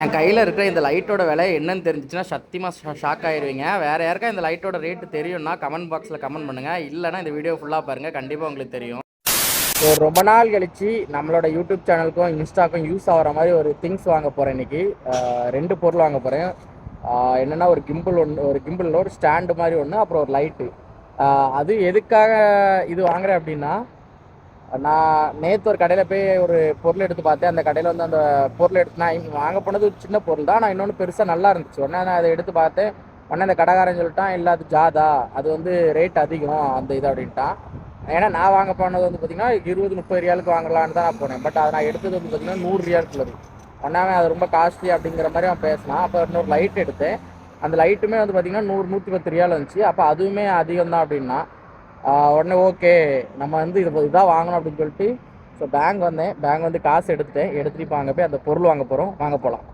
என் கையில் இருக்கிற இந்த லைட்டோட விலை என்னன்னு தெரிஞ்சிச்சுன்னா சத்தியமாக ஷாக் ஆயிடுவீங்க. வேறு யாருக்கா இந்த லைட்டோட ரேட்டு தெரியும்னா கமெண்ட் பாக்ஸில் கமெண்ட் பண்ணுங்கள். இல்லைனா இந்த வீடியோ ஃபுல்லாக பாருங்கள், கண்டிப்பாக உங்களுக்கு தெரியும். ஸோ ரொம்ப நாள் கழிச்சு நம்மளோட யூடியூப் சேனலுக்கும் இன்ஸ்டாக்கும் யூஸ் ஆகிற மாதிரி ஒரு திங்ஸ் வாங்க போகிறேன் இன்றைக்கி. 2 பொருள் வாங்க போகிறேன். என்னென்னா ஒரு கிம்பிள் ஒன்று, ஒரு கிம்பிளில் ஒரு ஸ்டாண்டு மாதிரி ஒன்று, அப்புறம் ஒரு லைட்டு. அது எதுக்காக இது வாங்குறேன் அப்படின்னா, நான் நேற்று ஒரு கடையில் போய் ஒரு பொருள் எடுத்து பார்த்தேன். அந்த கடையில் வந்து அந்த பொருள் எடுத்து நான் வாங்க போனது ஒரு சின்ன பொருள் தான். நான் இன்னொன்று பெருசாக நல்லா இருந்துச்சு. உடனே நான் அதை எடுத்து பார்த்தேன். உடனே அந்த கடைக்காரன் சொல்லிட்டான், இல்லை அது ஜாதா, அது வந்து ரேட் அதிகம் அந்த இது அப்படின்ட்டான். ஏன்னா நான் வாங்க போனது வந்து பார்த்திங்கன்னா 20-30 ரியாலுக்கு வாங்கலான்னு தான் நான் போனேன். பட் அதை நான் எடுத்தது வந்து பார்த்திங்கன்னா 100 ரியாலுக்குள்ளது. ஒன்றாவே அது ரொம்ப காஸ்ட்லி அப்படிங்கிற மாதிரி அவன் பேசினான். அப்போ இன்னொரு லைட் எடுத்தேன். அந்த லைட்டுமே வந்து பார்த்திங்கன்னா 100-110 ரியால் இருந்துச்சு. அப்போ அதுவுமே அதிகம் தான் அப்படின்னா உடனே ஓகே நம்ம வந்து இதான் வாங்கணும் அப்படின்னு சொல்லிட்டு ஸோ பேங்க் வந்து காசு எடுத்துகிட்டு இப்போ அங்கே போய் அந்த பொருள் வாங்க போகிறோம். வாங்க போகலாம்.